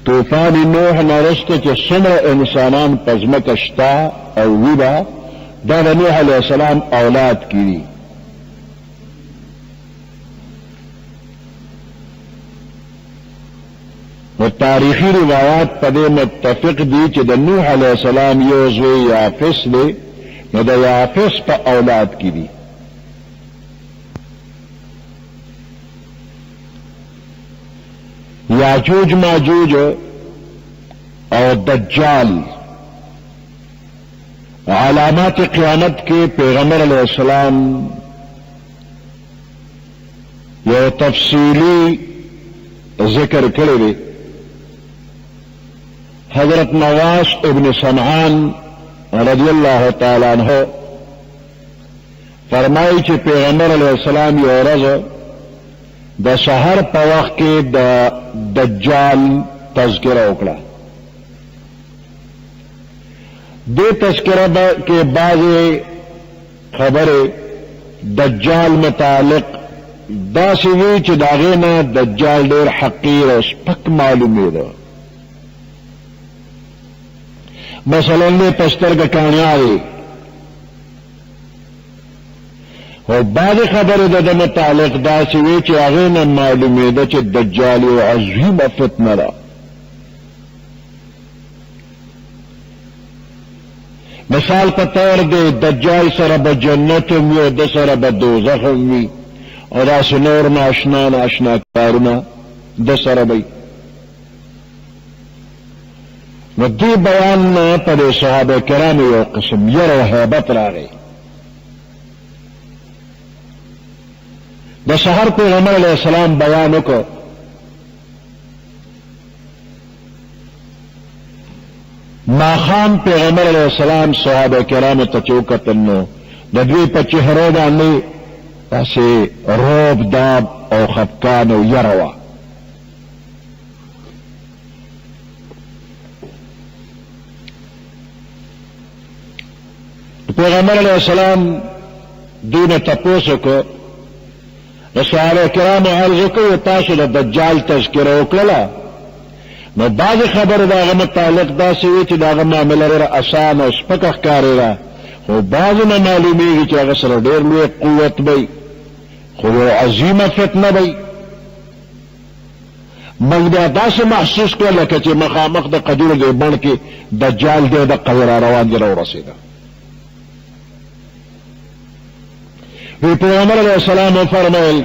طوفان نوح نرسته چې څومره انسانان پزمکه شتا او ویبا دا د نوح علیہ السلام اولاد کړي. و تاریخی روایات په دې متفق دي چې د نوح علیہ السلام یو زوی یافس دی، نو د یافس په اولاد کې دي. یاجوج ماجوج او دجال علامات قیامت کے پیغمبر علیہ السلام یو تفصیلی ذکر کرے دے. حضرت نواس ابن سمعان رضی اللہ تعالی عنہ فرمائی چې پیغمبر علیہ السلام یو ورځ د سحر په وخت کې د دجال تذکره وکړه. دې تذکره کې بعضې خبرې دجال متعلق داسې وي چې د هغې نه دجال ډېر حقیر او سپک معلومېده. مثلا دې په سترګه کاڼیا دی، او بعضې خبرې د ده متعلق داسې وي چې هغې نه معلومېده چې دجال یو عظیمه فتنه ده. مثال په طور دی دجال سره به جنت هم وي او ده سره به دوزخ هم وي، او داسې نور ناشنا کارونه ده سره به وي. نو دې بیان نه په دې صحابه کرامو یو قسم یره او هیبت راغی. د سحر پیغمبر علیہ السلام بیان وکړ، ماښام پیغمبر علیہ السلام صحابه کرامو ته چې وکتل نو د دوی په چهرو باندې داسې روب داب او خفقان او یره وه. پیغمبر علیہ السلام دوی نه تپوس وکړ، د صحابه کرامو عرض وکړ تاسو د دجال تذکره وکړله، نو بعضې خبرې د هغه متعلق داسې وي چې د هغه معامله ډېره اسان او سپکه ښکارېده، خو بعضو نه معلومېږي چې هغه سره ډېر لوی قوت به خو یو عظیمه فتنه به موږ بیا داسې محسوس کړه لکه چې مخامخ د قدورو د بڼ کې دجال دی دقه را روان دی راورسېده. وی پیغمبر علیہ السلام فرمایل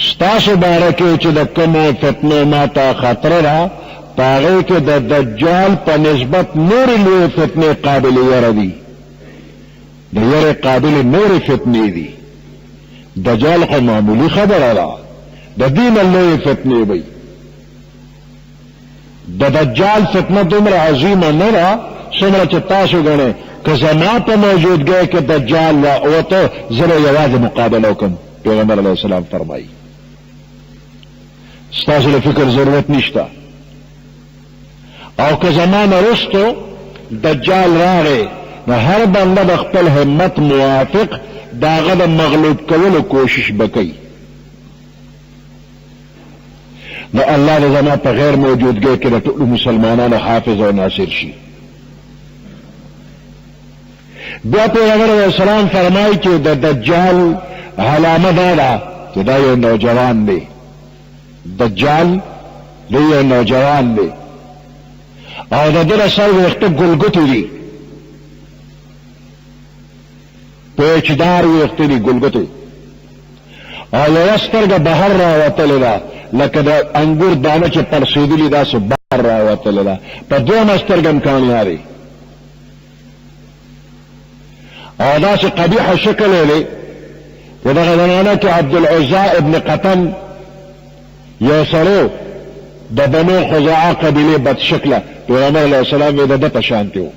ستاسو باره کې چې د کومو فتنو ما ته خطره ده په هغې کې د دجال په نسبت نورې لویې فتنې قابل یره دي، د یرې قابل نورې فتنې دي. دجال خو معمولي خبره ده، د دې نه لویې فتنې وي. د دجال فتنه دومره عظیمه نه ده څومره چې تاسو ګڼئ. که زما په موجودګۍ کې دجال وته زه به یوازې مقابله وکړم. پیغمبر علیه السلام فرمایي ستاسو له فکر ضرورت نشته، او که زما نه وروستو دجال راغی نو هر بنده د خپل همت موافق د هغه د مغلوب کولو کوشش به کوي. نو الله د زما په غیر موجودګۍ کې د ټولو مسلمانانو حافظ او ناصر شي. بیا پیغمبر علیہ السلام فرمایي چې د دجال علامه دا ده چې دا یو نوجوان دی. دجال دی یو نوجوان دی او د ده له سر ویښته ګلګوتې دي، پیچدار ویښته دي ګلګوتې، او یوه سترګه بهر راوتلې ده لکه د انګور دانه چې پړسېدلي داسې بهر راوتلې ده، په دویمه سترګه هم کاڼیا دی او داسې قبیحه شکل یې دی. په دغه زمانه کې عبدالعزا ابن قطن یو سړی د بنو خزاعه قبیلې بد شکله، پیغمبر علیه السلام یې د ده په شانتې و.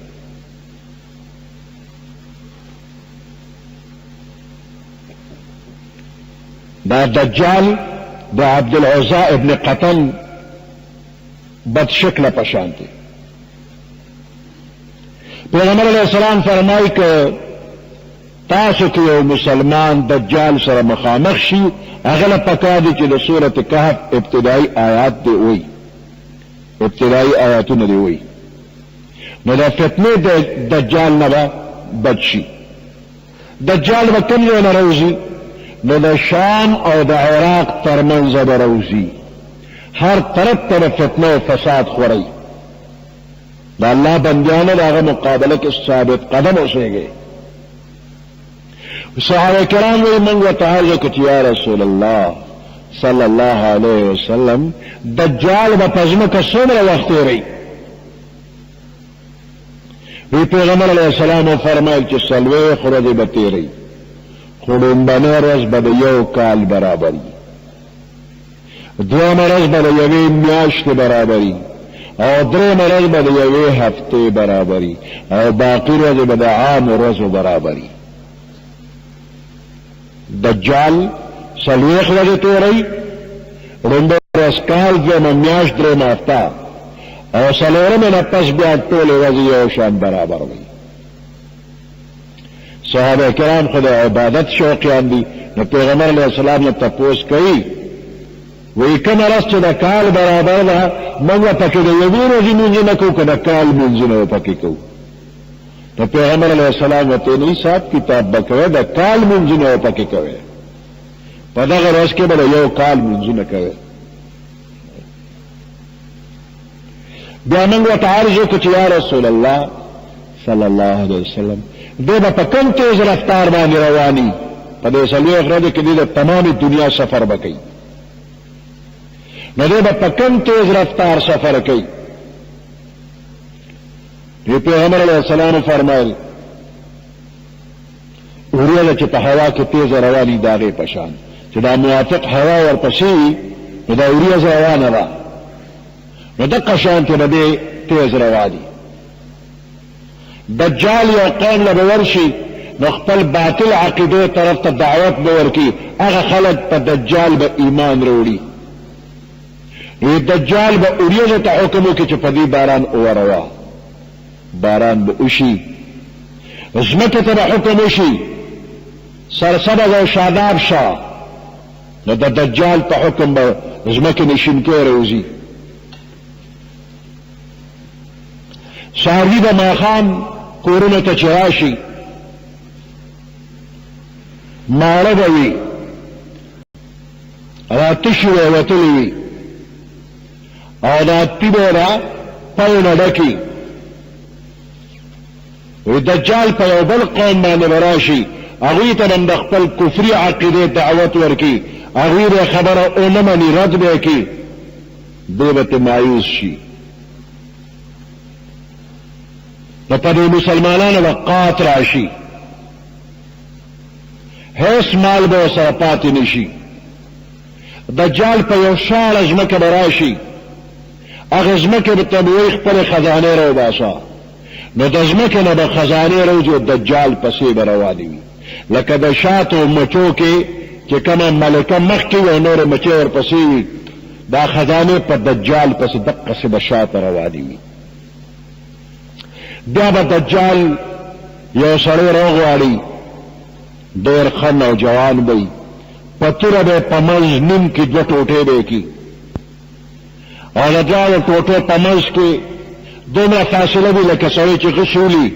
دا دجال د عبدالعزا ابن قطن بد شکله په شانتې. پیغمبر علیه السلام فرمایي که تاسو کې یو مسلمان دجال سره مخامخ شي هغه له پکار دي چې د سورة کهف ابتدایي آیات دی وایي ابتدائی آیاتونه دی وی نو دا فتنه د دجال نه به بچ شي. دجال به کوم ځای نه راوځي؟ نو د شام او د عراق ترمنځ به راوځي. هر طرف ته د فتنه او فساد خوری. د الله بندیانو د هغه مقابله کې ثابت قدم اوسېږي. صحابه کرام وی موږ ورته عرض وکړو چې یا رسول الله صلی الله علیه وسلم دجال به په ځمکه څومره وخت تېروي؟ وی پیغمبر علیه السلام فرمایل چې 40 ورځې به تېروي، خو لومبنۍ ورځ به د 1 کال برابر وي، دویمه ورځ به د 1 میاشتې برابر وي، او درېیمه ورځ به د 1 هفتې برابر وي، او باقي ورځې به د عام ورځو برابر وي. دجال 40 ورځې تېروي، لومبۍ ورځ کال، دویمه میاشت، درېیمه هفته، او 4مه نه پس بیا ټولې ورځې یو شان برابر وي. صحابه کرام خو د عبادت شوقیان دي، نو پیغمبر علیه السلام نه تپوس کوي، وی کومه ورځ چې د کال برابر ده موږ پکې د 1 ورځې لمونځ نه کوو که د کال لمونځونه به پکې کوو؟ نو پیغمبر علیه السلام ورته نه حساب کتاب به کوئ، د کال لمونځونه به پکې کوئ، په دغه ورځ کې به د 1 کال لمونځونه کوئ. بیا موږ ورته عرض وکړو چې یا رسول الله صلی الله علیه وسلم دی به په کوم تیز رفتار باندې رواني؟ په دې 40 ورځو کې دی د تمامې دنیا سفر به کوي، نو دی به په کوم تیز رفتار سفر کوي؟ دی پیغمبر علیه السلام فرمایل وریځه چې په هوا کې تیز رواني د هغې په شان چې دا موافق هوا ورپسې وي نو دا وریځه روانه ده، نو دقه شان کې به دی تیز رواني. دجال یو قوم له به ورشي نو خپل باطل عقیده طرف ته دعوت به ورکي، هغه خلک په دجال به ایمان وروړي. دجال به وریځو ته حکم وکړي چې په دې باران ووروا، باران به وشي، ځمکې ته به حکم وشي سرسبز او شاداب شه، نو د دجال په حکم به ځمکې نه شینکۍ راوځي. ساروي د ماښام کورونو ته چې راشي ماړه به وي، را تشي به وتلي وي، او دا تیبه را پونه ډکي. دجال په یو بل قوم باندې به راشي، هغوی ته به د خپل کفري عقیدې دعوت ورکي، هغوی به خبره ونه مني، رد به یې کړي، دی به ترې مایوس شي. نو په دې مسلمانانو به قات راشي، هیڅ مال به ورسره پاتې نشي. دجال په یو شاړه ځمکه به راشي، هغه ځمکې به ته به وایي خپلې خزانې راوباسه، نو د ځمکې نه به خزانې راوځي او دجال پسې به روانې وي، لکه د شاتو مچو کې چې کومه ملکه مخکې وي او نورې مچې ورپسې وي، دا خزانې په دجال پسې دقسې به شاته روانې وي. بیا به دجال یو سړی راغواړي، ډېر ښه نوجوان به وي، په توره به یې په منځ نیم کې 2 ټوټې به یې کړي، او د دواړو ټوټو په منځ کې دومره فاصله وي لکه سړی چې غشي ولي،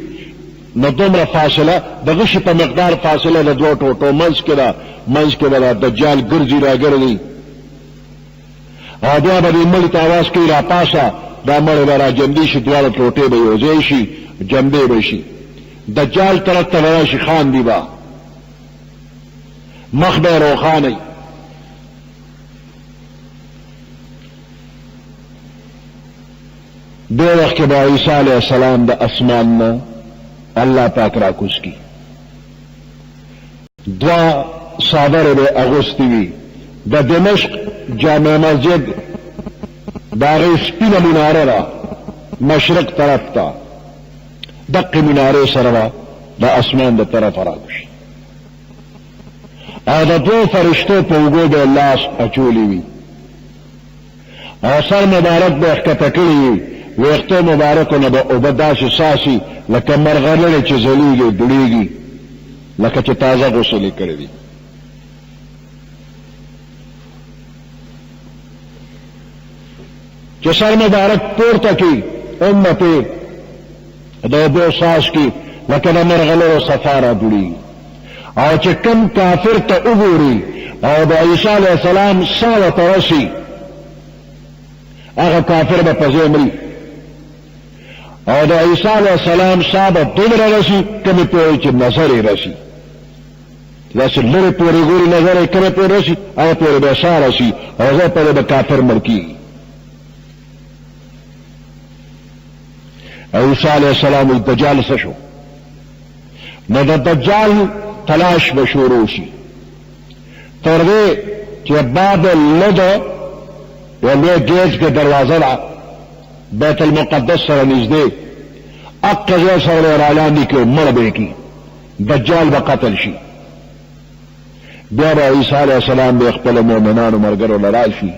نو دومره فاصله د غشي په مقدار فاصله د 2 ټوټو منځ کې ده، منځ کې به دجال ګرځي راګرځي، او بیا به دې مړي ته اواز کوي راپاسه، دا مړی به را جمدي شي، دواړه ټوټې به یو ځای شي، جمدې به شي. دجال طرف ته به راشي، خاندي به، مخ به یې روښانوي. دې وخت کې به عیسی علیه السلام د اسمان نه الله پاک راکوز کړي، 2 څادرې به اغوستې وي، د دمشق جامع مسجد د هغې سپینه مناره ده مشرق طرف ته، دقې منارې سره به د اسمان د طرفه راکوشي، او د 2 فرشتو په اوږو به لاس اچولی وي، او سر مبارک به یې ښکته کړي وي، ویښتو مبارکو نه به اوبه داسې ساسي لکه مرغلرې چې ځلیږي ډوړېږي، لکه چې تازه غسل یې کړی وي. چې سر مبارک پورته کی امته د اوبو ساس کی لکه د مرغلرو سفاره دوړي او چې کم کافر ته وګوري او د عیسی علیه السلام ساوه ته رسي هغه کافر به په ځای مري او د عیسی علیه السلام ساوه دومره رسي کمې پورې چې نظر یې رسي داسې لرې پورې ګوري نظر یې کمې پورې رسي هغه پورې به سا رسي او هغه پورې به کافر مړ کېږي عیسی علیه السلام دجال څه شو نو د دجال تلاش به شروع شي تر دې چې باب اللد یو لوی ګیټ کې دروازه ده بیت المقدس سره نږدې اقا ځای سره رالاندې کړي مړ به یې کړي دجال به قتل شي بیا به عیسی علیه السلام به خپلو مؤمنانو ملګرو له راشي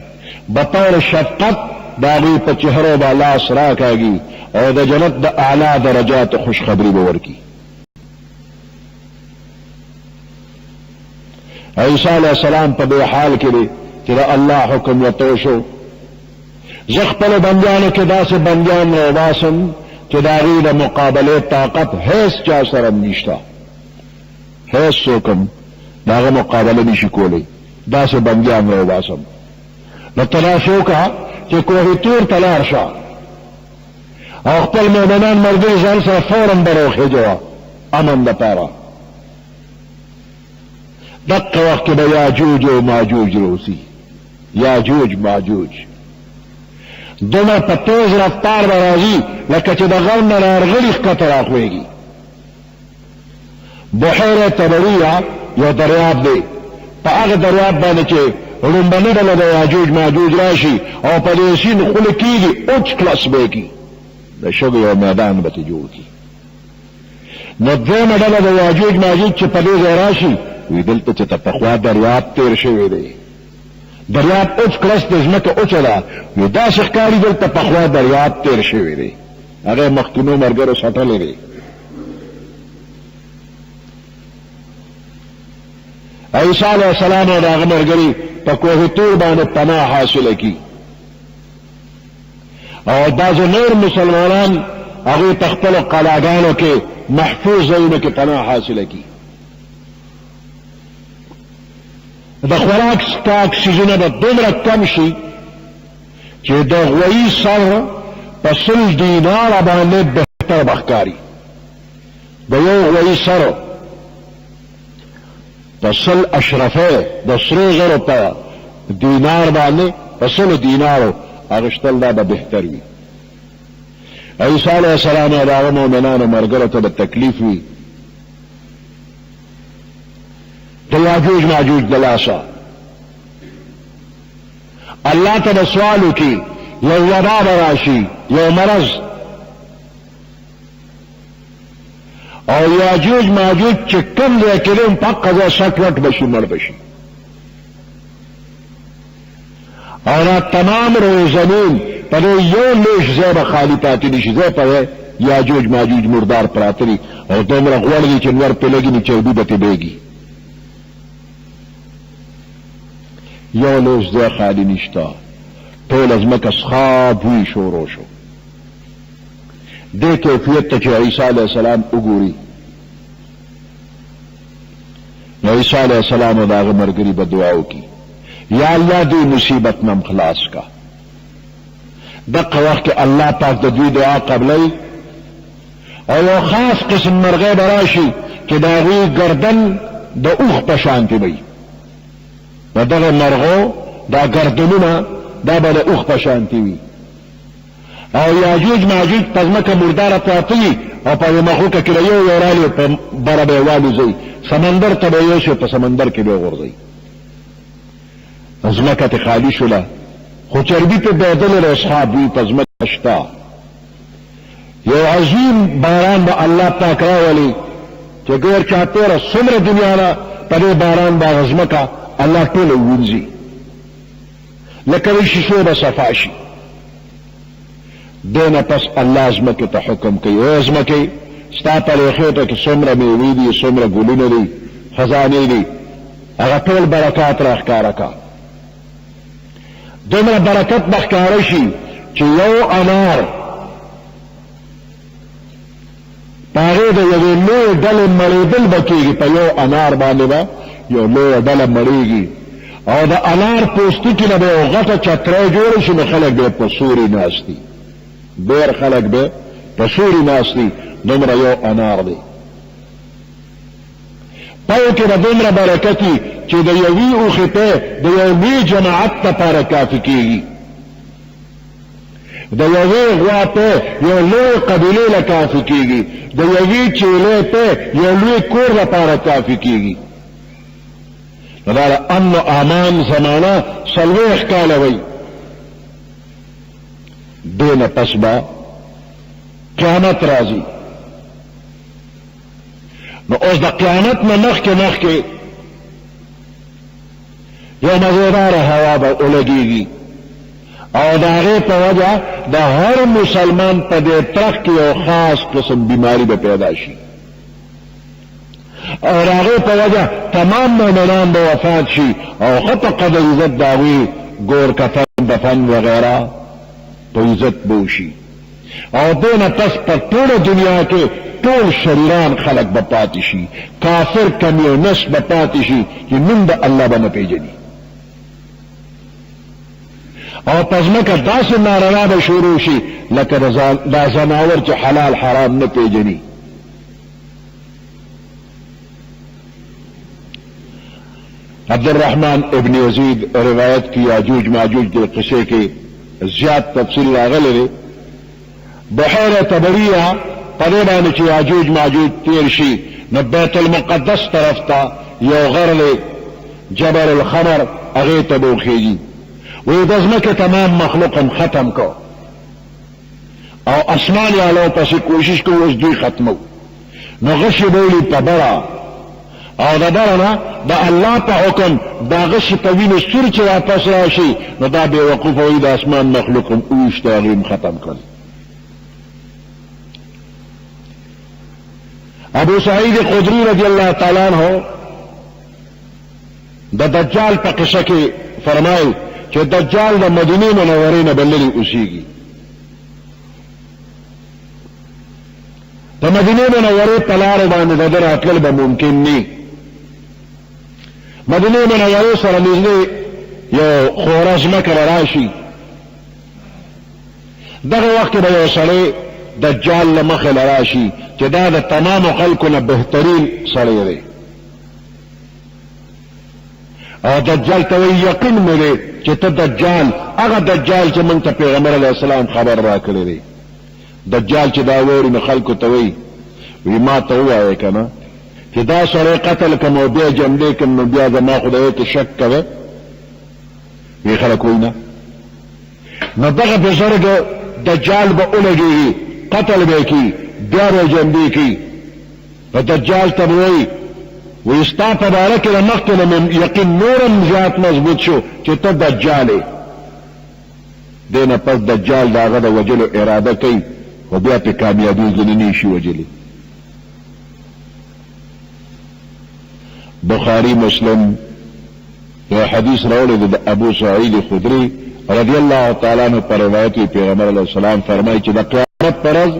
بطور شفقت د هغوی په چهرو به لاس راکاږي او د جنت د اعلی درجات خوشخبري به ورکړي عیسی علیہ السلام په دې حال کې دی چې د الله حکم ورته شو زه خپلو بندیانو کې داسې بندیان راوباسم چې د هغوی د مقابلې طاقت هیڅ چا سره نشته هیڅ څوک هم د هغه مقابله نشي کولی داسې بندیان راوباسم نو تلاش وکړه چې کوه طور ته لاړ شه او خپل مؤمنان ملګري ځان سره فورا بروخېجوه امن دپاره دقه وخت کې به یاجوج او ماجوج روسی یاجوج ماجوج دومره په تیز رفتار به راځي لکه چې د غر نه راغلي ښکته راخوېږي بحیره طبریه یو دریاب دی په هغه دریاب باندې چې لومبنۍ ډله د یاجوج ماجوج راشي او په دې سیند خوله کېږي اوچ کلس به یې کړي د شګو یو میدان به ترې جوړ کړي نو دویمه ډله د یاجوج ماجوج چې په دې ځای راشي وی دلته چې ته پخوا دریاب تیر شوی دی دریاب اوچ کلس د ځمکه اوچه ده وی داسې ښکاري دلته پخوا دریاب تیر شوی دی هغه مخکینو ملګرو سټلی دی عیسی علیه السلام او د هغه ملګري په کوه طور باندې پناه حاصله کړي او بعضې نور مسلمانان هغوی په خپلو قلاګانو کې محفوظ ځایونو کې پناه حاصله کړي د خوراک سټاک سیزونه به دومره کم شي چې د غویي سر په 100 دیناره باندې بهتر به ښکاري د یو غویي سر په 100 اشرفه د سرو زرو په دینار باندې په 100 دینارو اغشتل دا به بهتر وي عیسی علیه السلام او د هغه مؤمنانو ملګرو ته به تکلیف وي د یاجوج ماجوج د لاسه الله ته به سوال وکړي یو وبا به راشي یو مرض او یاجوج ماجوج چې کوم ځای کې دی په حقه ځای سټ وټ به شي مړ به شي او دا تمام روی زمین په دې یو لوش ځای به خالي پاتې نه شي ځای په یاجوج ماجوج مردار پراته دي او دومره غوړ دي چې نور پې لګي نو چربي به ترې بیږي یو لوش ځای خالي نشته ټوله ځمکه څښاب بوی شروع شو دې کیفیت ته چې عیسی علیه السلام وګوري نو عیسی علیه السلام او د هغه ملګري به دعا وکړي یا الله دې مصیبت نم خلاص کا دقه وخت کې الله پاک د دوی دعا قبلوي او یو خاص قسم مرغۍ به راشي چې د هغوی گردن د اوښ په شانتې وي د دغه مرغو دا گردنونه دا به د اوښ په شانتې وي او یاجوج ماجوج په ځمکه مرداره پراته وي او په دې مخلوقه کې به یو رالی په بره به یې والوځئ سمندر ته به یې په سمندر کې به یې غورځئ ځمکه ترې خالي شوله خو چربي پې بیدلې له اصحاب وي په ځمکه شته یو عظیم باران به الله پاک راولي چې ګیر چاپېره څومره دنیا نه په دې باران به هغه ځمکه الله ټوله ووینځي لکه د شیشو به صفا شي دونه پس الله ځمکې ته حکم کوي او ځمکې ستا په ریښو ته کې څومره میوې دي څومره ګلونه دي خزانې دي هغه ټول برکات را ښکاره کا دومره برکت به ښکاره شي چې یو انار پاره د یوې لوی ډلې مړېدل به کېږي، په یو انار باندې به یو لوی ډله مړېږي، او د انار پوستکي نه به یو غټه چترۍ جوړه شي، نو خلک به په سوري ناستي، ډېر خلک به په سوري ناستي، دومره یو انار دی. پاو کې به دومره برکت وي چې د یوې اوښې پی د یو لوی جماعت لپاره کافي کېږي، د یوې غوا پی یو لوی قبیلې له کافي کېږي، د یوې چیلې پی یو لوی کور لپاره کافي کېږي. نو دا د امن و امان زمانه 40 کاله وی. دې نه پس به قیامت راځي. نو اوس د قیامت نه مخکې یو مزیداره هوا به ولګېږي، او د هغې په وجه د هر مسلمان په دې ترخ کې یو خاص قسم بیماری به پیدا شي، او د هغې په وجه تمام مؤمنان به وفات شي، او ښه په قدر عزت د هغوی ګور کفن دفن وغیره په عزت به وشي. او دې نه پس په ټوله دنیا کې ټول شریران خلق به پاتې شي، کافر کمیونست به پاتې شي چې نوم د الله به نه پیژني، او پس مکه داسې ناروا به شروع شي لکه دا زناور چې حلال حرام نه پیژني. عبدالرحمن ابن یزید روایت کی یاجوج ماجوج دے قصے کے زیاد تفصیل راغلی دی. بحیره طبریه پدې باندې چې یاجوج ماجوج تیر شي، نو بیت المقدس طرف ته یو غر دی جبل الخمر، هغې ته به وخېږي. وی د ځمکې تمام مخلوق هم ختم کو، او اسمان والو پسې کوشش کو اوس دوی ختمو، نو غشي به ولي په بره، او د بره نه د الله په حکم دا غشي په وینو سور چې واپس راشي، نو دا بې وقوفه وي د اسمان مخلوق هم اوشته، هغې هم ختم کړل. ابو سعید خدری رضی اللہ تعالیٰ عنہ د دجال په قصه کې فرمایي چې دجال د مدینې منورې نه بللې اوسېږي. د مدینې منورې په لارو باندې د ده راتلل به ممکن نه. مدینې منورې سره نږدې یو خوره ځمکه به راشي، دغه وخت کې به یو سړی دجال له مخې له راشي چې دا د تمامو خلکو نه بهترین سړی دی، او دجال ته وایي یقین مې دی چې ته دجال، هغه دجال چې موږ ته پیغمبر علیه السلام خبر راکړی دی. دجال چې دا واوري نو خلکو ته وایي ما ته ووایې که نه چې دا سړی قتل کړم او بیا جملې کړم، نو بیا زما خدای ته شک کوې؟ وی خلک وایي نه. نو دغه بزرګ دجال به ولګېږي، قتل به کی، بیا به جنبی کی. و دجال ته وایي وی ستا په باره کې د مخکې نه یقین نورم زیات مضبوط شو چې ته دجال یې. دې نه پس دجال د هغه د وجلو اراده کوي، خو بیا پې کامیابېږي نه، نه شي وجلی. بخاری مسلم یو حدیث راوړی دی د ابو سعید خدری رضی الله تعالی عنہ پر روایت کې پیغمبر علیه السلام فرمایي چې د قیامت پر ورځ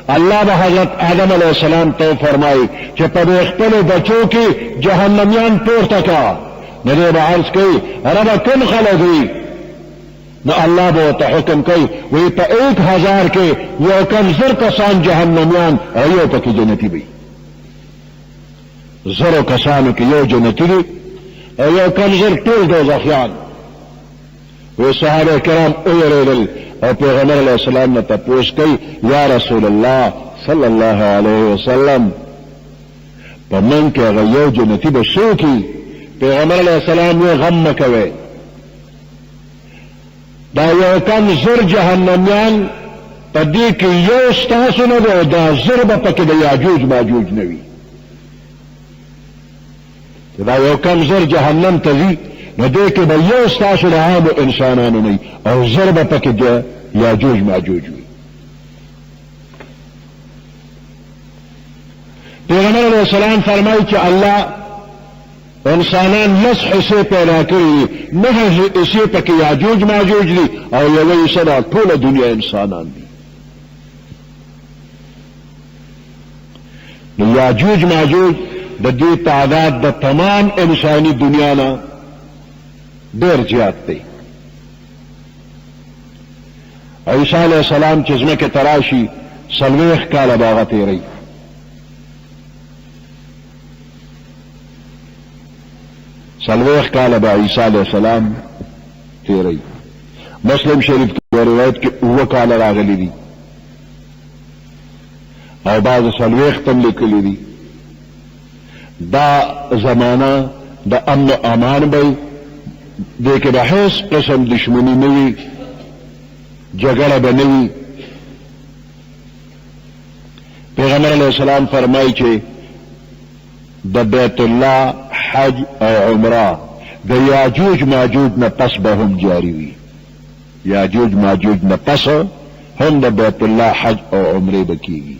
الله به حضرت آدم علیه السلام ته فرمایي چې په دې خپلو بچو کې جهنمیان پورته کا. نو دی به عرض کوي ربه کوم خلک وي؟ نو الله به ورته حکم کوي وایي په 1000 کې یو کم 1000 کسان جهنمیان او یو پکې جنتي وي. 1000 کسانو کې یو جنتي وي او یو کم 1000 ټول دوزخیان. وی صحابه کرام اوریدل او پیغمبر علیہ السلام نے تپوس کی یا رسول اللہ صلی اللہ علیہ وسلم پا من کے غیو جنتی بسو کی؟ پیغمبر علیہ السلام یہ غم مکوے دا یو کم 1000 جہنمیان پا دی که یو ستاسو ندو دا 1000 با پا که دا یاجوج ماجوج نوی. دا یو کم 1000 جہنم تزی نو دې کې به یو ستاسو د عامو انسانانو نه او 1000 به پکې یاجوج ماجوج وي. پیغمبر علیه السلام فرمایي چې الله انسانان لس حصے پیدا کړي نه حصے پکې یاجوج ماجوج دي او یو سره ټول دنیا انسانان دي. نو یاجوج ماجوج د دې تعداد د تمام انساني دنیا نه ډېر زیات دی. عیسی علیہ السلام چې ځمکې ته راشي 40 کاله به هغه تېروي. سلویخ کاله به عیسی علیہ السلام تیری. مسلم شریف کی روایت کې 9 کاله راغلی دي او بعض سلویخ تم لیکلی دي. دا زمانہ د امن و امان به دې کې به هیڅ قسم دشمنی نه وي، جګړه به نه وي. پیغمبر علیہ السلام فرمایي چې د بیت الله حج او عمره د یاجوج ماجوج نه پس به هم جاری وي. یاجوج ماجوج نه پس هم د بیت الله حج او عمره بکیږي.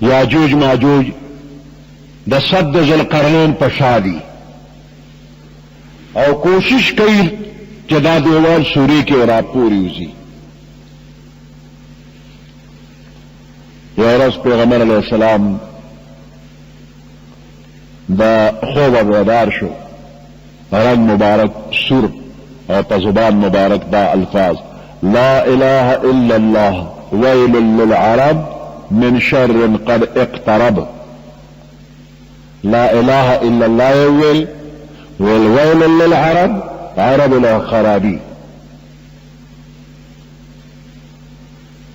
یاجوج ماجوج د سد ذوالقرنین په شادي او کوشش کوي چې دا دیوال سوري کې راپوري وزي. یو ورځ پیغمبر علیہ السلام دا خوب بیدار شو، رنگ مبارک سور او په زبان مبارک دا الفاظ لا اله الا الله ويل للعرب من شر قد اقترب. لا اله الا الله ويل والويل للعرب عرب له خرابي.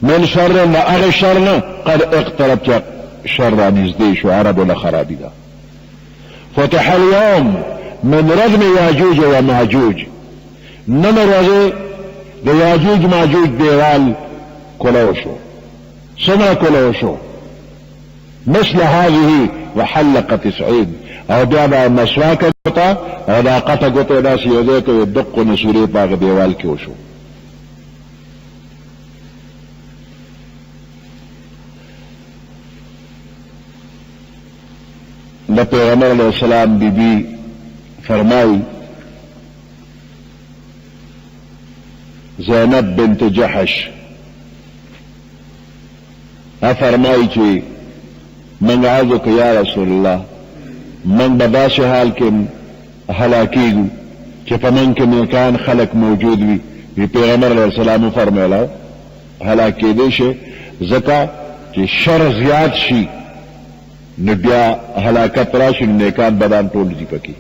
من شر ما اغه شرنا قد اقترب شر نزدې شو عرب له خرابي ده. فتح اليوم من رجم یاجوج و ماجوج. نن ورځې د یاجوج ماجوج دیوال کولو شو. څنګه کولو شو؟ مثل هذه وحلق 90 او بیا به مسواک وتا او دا قطه ګوته داسې یو ځای کې دقو نسوري په دیوال کې وشو. د پیغمبر علیہ السلام بی بی فرمائی زینب بنت جحش فرمائی چې من عاوزو که یا رسول الله من بداس حال کې هلاکیږو چې په من کې نیکان خلق موجود وي. وی پیغمبر علیہ السلام فرمایله هلاکېدی شي ځکه چې شر زیات شي نو بیا هلاکت راشي نیکان بدان ټول دي پکې.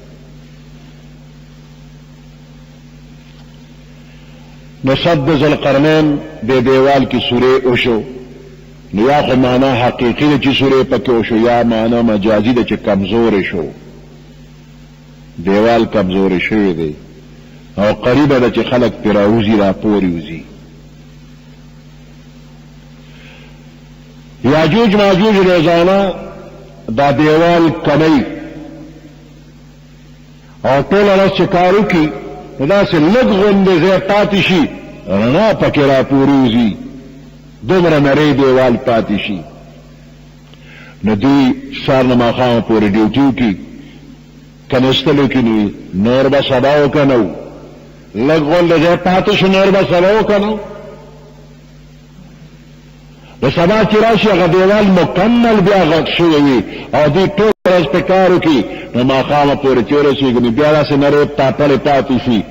نو سد ذوالقرنین د دیوال کی سورې اوشو. نو یا خو معنا حقیقی ده چې سورې پکې اوشو یا معنا مجازي ده چې کمزور شو. دیوال کمزور شوی دی او قریبه ده چې خلق پیراوزی را پوری وزي. یاجوج ماجوج روزانه دا دیوال کمی او ټول ورځ چې کارو کی داسې لږ غوندې ځای پاتې شي رڼا پکې راپورېږي، دومره نری دیوال پاتې شي. نو دوی سهار نه ماښامه پورې ډیوټي وکړي کنستلو کې نو نور به سبا وکنو لږ غوندې ځای پاتې شو نور به سبا وکنو. د سبا چې راشي هغه دیوال مکمل بیا غټ شوی وي او دوی ټول ورځ په کار وکړي نو ماښامه پورې چې ورسېږي نو بیا داسې نرۍ تاپلې پاتې شي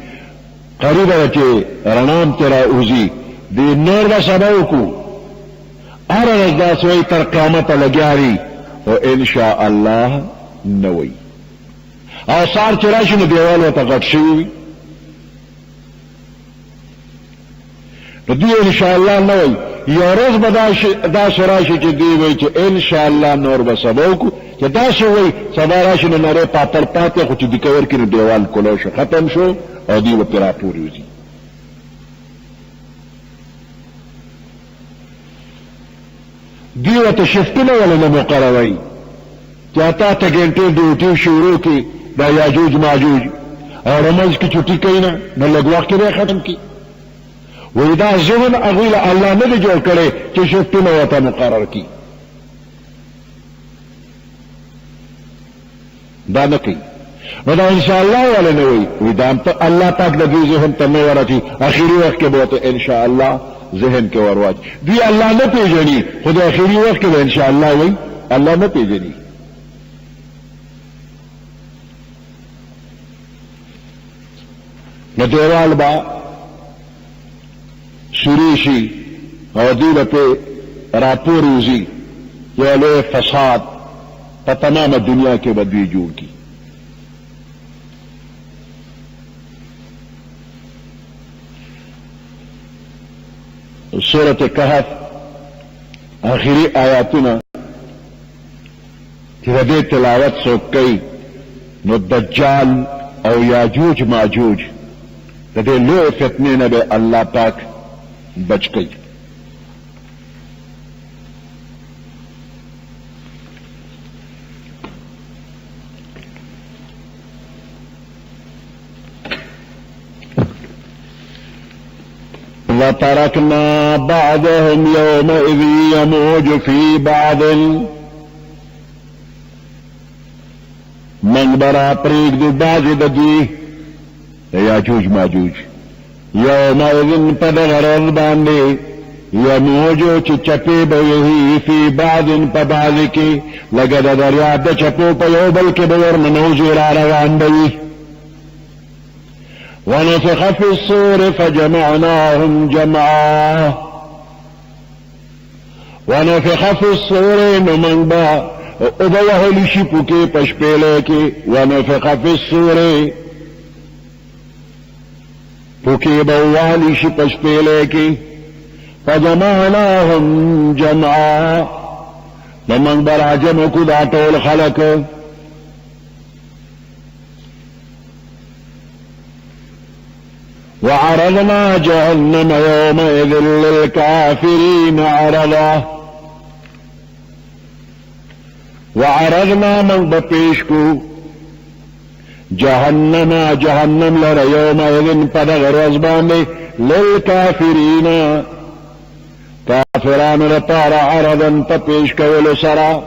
قریبه ده چې رڼا هم ترې راوځي. دوی نور به سبا وکړو هره ورځ داسې وایي تر قیامته لګیا وي او انشاء الله نه وایي. او سهار چې راشي نو دیوال ورته غټ شوي وي نو دوی انشاء الله نه وایي. یو ورځ به داسې راشي چې دوی وایي چې انشاء الله نور به سبا وکړو چې داسې وایي سبا راشي نو نری پاتل پاتې خو چې دیکور کې نو دیوال کولو شو ختم شو او دوی به پرې راپورې وځي. دوی ورته شفتونه ولې نه مقرروي چې اته ته ګنټې ډیوټي شروع کړي دا یاجوج ماجوج او رمز کې چټي کوي نه نو لږ وخت کې به ختم کړي. وی دا ذهن هغوی له الله نه دی جوړ کړی چې شفتونه ورته مقرر کړي. دا نه کوي نو دا انشاءالله ولی نه وی دا الله پاک د دوی ذهن ته نه ورچي اخري وخت کې به ته انشاءالله ذهن کې ورواچ دوی الله نه پیژني خو د اخري وخت کې به انشاءالله وی الله نه پیژني نو دیوال با سوری شي او دوی په راپور وزي یو لوی فساد په تمامه دنیا کې به دوی جوړ کړي سورة کهف آخری آیاتنا چې د دې تلاوت څوک کوي نو دجال او یاجوج ماجوج د دې لوی فتنې نه به الله پاک بچ کوي وتركنا بعضهم يومئذ يموج في بعض من برا پریگ دو باز ددی یاجوج ماجوج یومئذ پدغرض باندے یموجو چی چپی بویہی فی بعض پبعض کی لگد دریاب دا چپو پیو بلکہ بور منوزی را روان بوی ونفخ في الصور فجمعناهم جمعا ونفخ في الصور نمن با ادوه لشپو کے پشپیلے کے ونفخ في الصور پوکے بوالی شی پشپیلے کے فجمعناهم جمعا نمن برا جمع کو دا طول خلق وعرضنا جهنم يومئذ للكافرين عرضا وعرضنا من بپیشکو جهنم لر يومئذ پدغر ازباندے للكافرين کافران رطار عرضا پپیشکو لسرا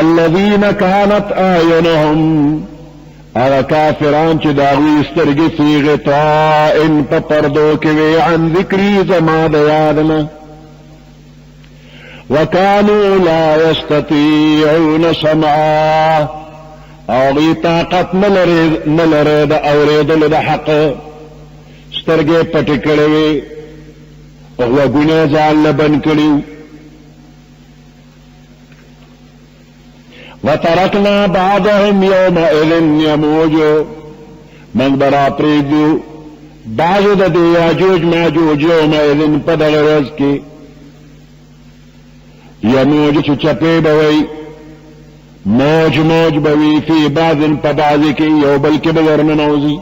الذين كانت آينهم اغا کافران چی داغوی استرگی فی غطائن پا پردو کیوی عن ذکری زما دیادنا وکانو لا یستطیعون سمعا اوغی طاقت نلرد اورید لد حق استرگی پتکڑوی وگونے زال لبن کڑیو وتركنا بعضهم يومئذ يموج من برا پریدو بعض د یاجوج ماجوج يومئذ پدغ روز کی یموج چپے بوئی موج بوی فی بعض پبعض کی یو بلکہ بغرن نوزی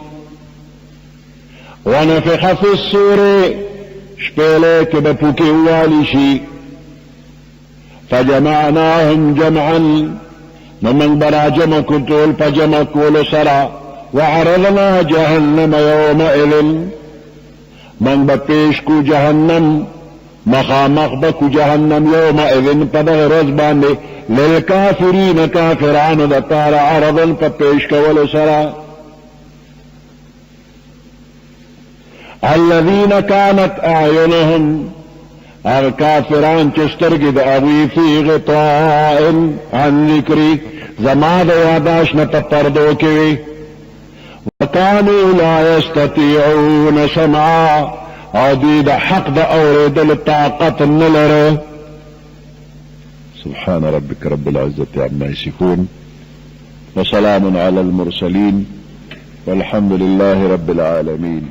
ونفخ فی الصور شپیلے کے بپوکی والی شی فجمعناهم جمعا نمن برا جمع کتول پا جمع کول سرا وعرضنا جهنم يومئذ من بپیشکو جهنم مخامخ بکو جهنم يومئذ پدغ رزباندے للکافرین کافران دتار عرضا پپیشکول سرا الذين كانت اعينهم کافران چسترگی دا اغوی فی غطاء عن ذکری زما دا یاداشن پا پردو کیوی وکانو لا یستطیعون سمعا او دی دا حق دا اورید لطاقت نلر سبحان ربك رب العزة عما يصفون وسلام على المرسلين والحمد لله رب العالمين